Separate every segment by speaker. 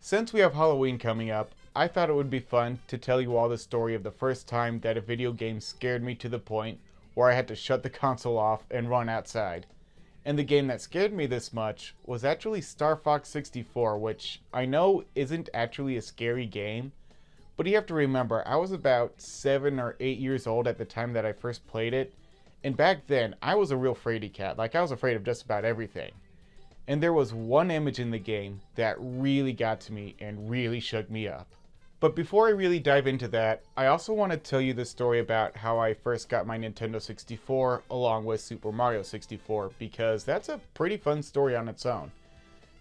Speaker 1: Since we have Halloween coming up, I thought it would be fun to tell you all the story of the first time that a video game scared me to the point where I had to shut the console off and run outside. And the game that scared me this much was actually Starfox 64, which I know isn't actually a scary game, but you have to remember I was about 7 or 8 years old at the time that I first played it, and back then I was a real fraidy cat. Like, I was afraid of just about everything. And there was one image in the game that really got to me and really shook me up. But before I really dive into that, I also want to tell you the story about how I first got my Nintendo 64 along with Super Mario 64, because that's a pretty fun story on its own.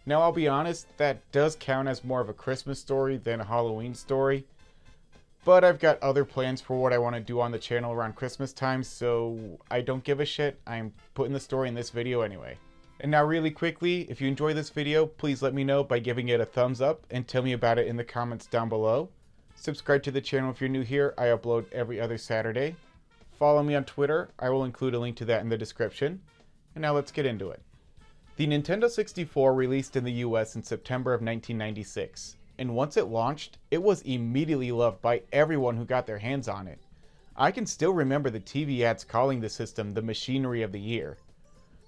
Speaker 1: Now, I'll be honest, that does count as more of a Christmas story than a Halloween story, but I've got other plans for what I want to do on the channel around Christmas time, so I don't give a shit. I'm putting the story in this video anyway. And now really quickly, if you enjoy this video, please let me know by giving it a thumbs up and tell me about it in the comments down below. Subscribe to the channel if you're new here. I upload every other Saturday. Follow me on Twitter. I will include a link to that in the description. And now let's get into it. The Nintendo 64 released in the US in September of 1996. And once it launched, it was immediately loved by everyone who got their hands on it. I can still remember the TV ads calling the system the machinery of the year.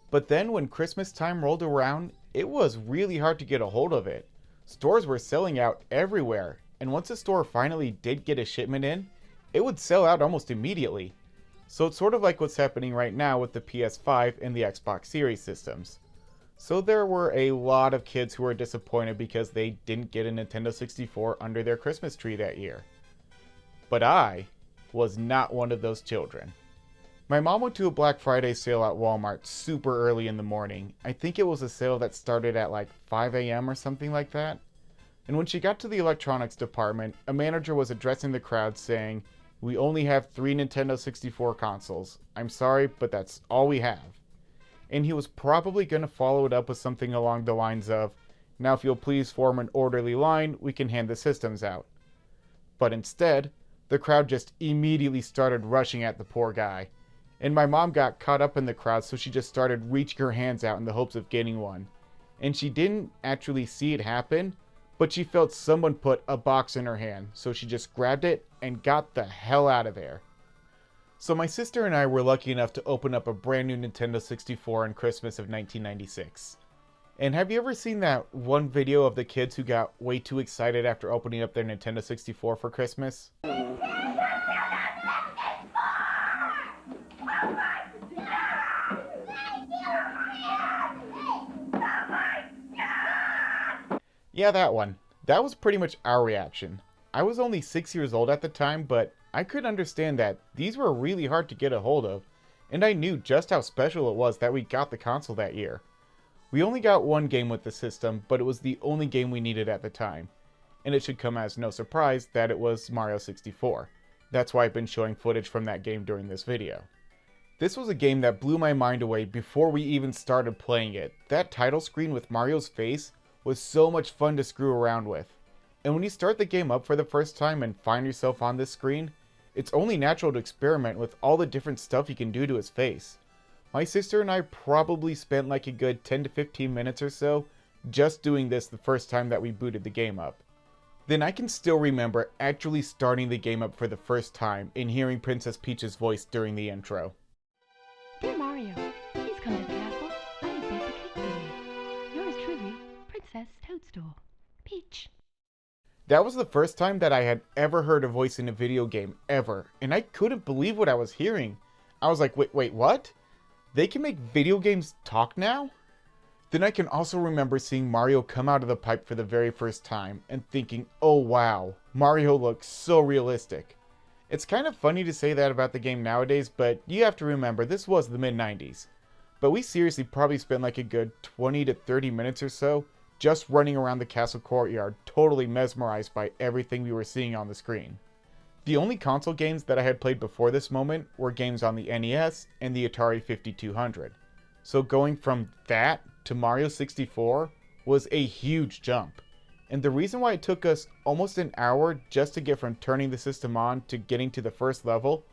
Speaker 1: But then when Christmas time rolled around, it was really hard to get a hold of it. Stores were selling out everywhere, and once a store finally did get a shipment in, it would sell out almost immediately. So it's sort of like what's happening right now with the PS5 and the Xbox Series systems. So there were a lot of kids who were disappointed because they didn't get a Nintendo 64 under their Christmas tree that year. But I was not one of those children. My mom went to a Black Friday sale at Walmart super early in the morning. I think it was a sale that started at like 5 a.m. or something like that. And when she got to the electronics department, a manager was addressing the crowd saying, "We only have 3 Nintendo 64 consoles. I'm sorry, but that's all we have." And he was probably going to follow it up with something along the lines of, "Now if you'll please form an orderly line, we can hand the systems out." But instead, the crowd just immediately started rushing at the poor guy. And my mom got caught up in the crowd, so she just started reaching her hands out in the hopes of getting one. And she didn't actually see it happen, but she felt someone put a box in her hand, so she just grabbed it and got the hell out of there. So my sister and I were lucky enough to open up a brand new Nintendo 64 on Christmas of 1996. And have you ever seen that one video of the kids who got way too excited after opening up their Nintendo 64 for Christmas? Yeah, that one. That was pretty much our reaction. I was only 6 years old at the time, but I could understand that these were really hard to get a hold of, and I knew just how special it was that we got the console that year. We only got one game with the system, but it was the only game we needed at the time, and it should come as no surprise that it was Mario 64. That's why I've been showing footage from that game during this video. This was a game that blew my mind away before we even started playing it. That title screen with Mario's face was so much fun to screw around with. And when you start the game up for the first time and find yourself on this screen, it's only natural to experiment with all the different stuff you can do to his face. My sister and I probably spent like a good 10 to 15 minutes or so just doing this the first time that we booted the game up. Then I can still remember actually starting the game up for the first time and hearing Princess Peach's voice during the intro.
Speaker 2: "Dear Mario, please come to the castle. I have baked a cake for you. Yours truly, Princess Toadstool. Peach."
Speaker 1: That was the first time that I had ever heard a voice in a video game, ever, and I couldn't believe what I was hearing. I was like, wait, what? They can make video games talk now? Then I can also remember seeing Mario come out of the pipe for the very first time and thinking, oh wow, Mario looks so realistic. It's kind of funny to say that about the game nowadays, but you have to remember this was the mid-90s. But we seriously probably spent like a good 20 to 30 minutes or so just running around the castle courtyard, totally mesmerized by everything we were seeing on the screen. The only console games that I had played before this moment were games on the NES and the Atari 5200. So going from that to Mario 64 was a huge jump. And the reason why it took us almost an hour just to get from turning the system on to getting to the first level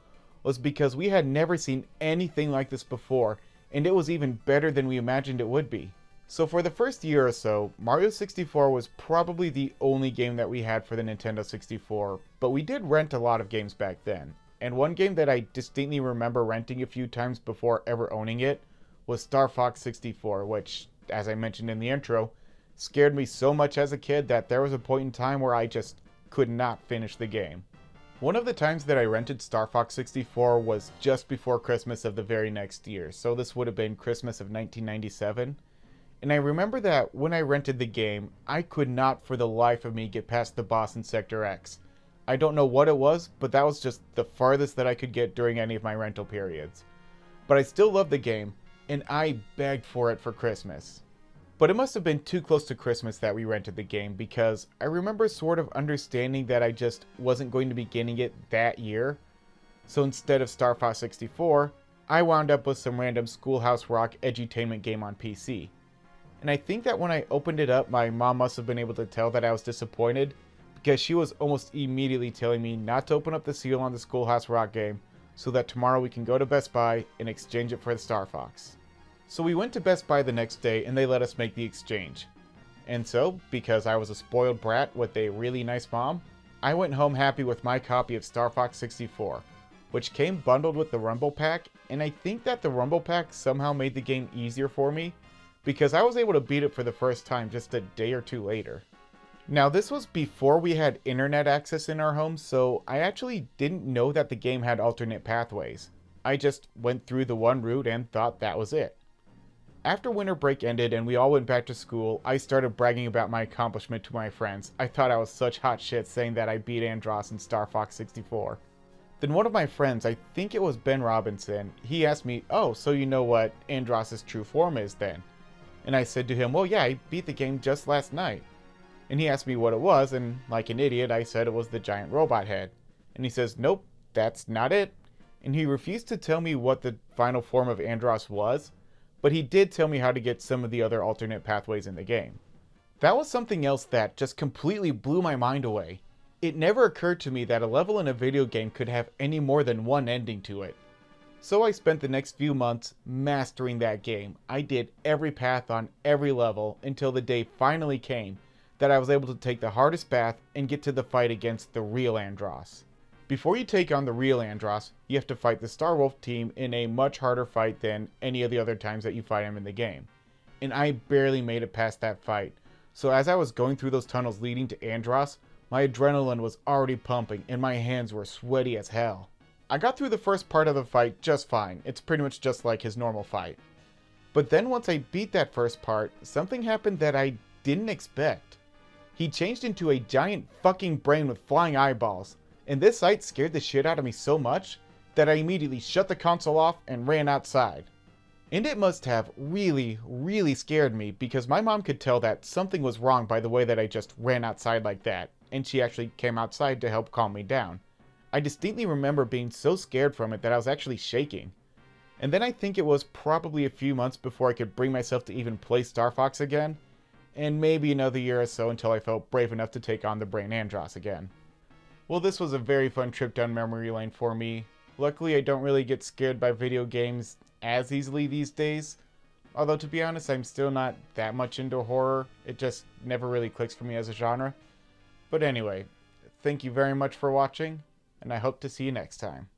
Speaker 1: was because we had never seen anything like this before, and it was even better than we imagined it would be. So for the first year or so, Mario 64 was probably the only game that we had for the Nintendo 64, but we did rent a lot of games back then. And one game that I distinctly remember renting a few times before ever owning it was Starfox 64, which, as I mentioned in the intro, scared me so much as a kid that there was a point in time where I just could not finish the game. One of the times that I rented Starfox 64 was just before Christmas of the very next year, so this would have been Christmas of 1997. And I remember that when I rented the game, I could not for the life of me get past the boss in Sector X. I don't know what it was, but that was just the farthest that I could get during any of my rental periods. But I still loved the game, and I begged for it for Christmas. But it must have been too close to Christmas that we rented the game, because I remember sort of understanding that I just wasn't going to be getting it that year. So instead of Star Fox 64, I wound up with some random Schoolhouse Rock edutainment game on PC. And I think that when I opened it up, my mom must have been able to tell that I was disappointed, because she was almost immediately telling me not to open up the seal on the Schoolhouse Rock game, so that tomorrow we can go to Best Buy and exchange it for the Star Fox. So we went to Best Buy the next day and they let us make the exchange. And so, because I was a spoiled brat with a really nice mom, I went home happy with my copy of Star Fox 64, which came bundled with the Rumble Pack, and I think that the Rumble Pack somehow made the game easier for me, because I was able to beat it for the first time just a day or two later. Now this was before we had internet access in our home, so I actually didn't know that the game had alternate pathways. I just went through the one route and thought that was it. After winter break ended and we all went back to school, I started bragging about my accomplishment to my friends. I thought I was such hot shit saying that I beat Andross in Star Fox 64. Then one of my friends, I think it was Ben Robinson, he asked me, "Oh, so you know what Andross's true form is then?" And I said to him, "Well, yeah, I beat the game just last night." And he asked me what it was, and like an idiot, I said it was the giant robot head. And he says, "Nope, that's not it." And he refused to tell me what the final form of Andross was, but he did tell me how to get some of the other alternate pathways in the game. That was something else that just completely blew my mind away. It never occurred to me that a level in a video game could have any more than one ending to it. So I spent the next few months mastering that game. I did every path on every level until the day finally came that I was able to take the hardest path and get to the fight against the real Andross. Before you take on the real Andross, you have to fight the Starwolf team in a much harder fight than any of the other times that you fight him in the game. And I barely made it past that fight. So as I was going through those tunnels leading to Andross, my adrenaline was already pumping and my hands were sweaty as hell. I got through the first part of the fight just fine. It's pretty much just like his normal fight. But then once I beat that first part, something happened that I didn't expect. He changed into a giant fucking brain with flying eyeballs, and this sight scared the shit out of me so much that I immediately shut the console off and ran outside. And it must have really, really scared me, because my mom could tell that something was wrong by the way that I just ran outside like that, and she actually came outside to help calm me down. I distinctly remember being so scared from it that I was actually shaking. And then I think it was probably a few months before I could bring myself to even play Star Fox again, and maybe another year or so until I felt brave enough to take on the Brain Andross again. Well, this was a very fun trip down memory lane for me. Luckily, I don't really get scared by video games as easily these days. Although, to be honest, I'm still not that much into horror. It just never really clicks for me as a genre. But anyway, thank you very much for watching, and I hope to see you next time.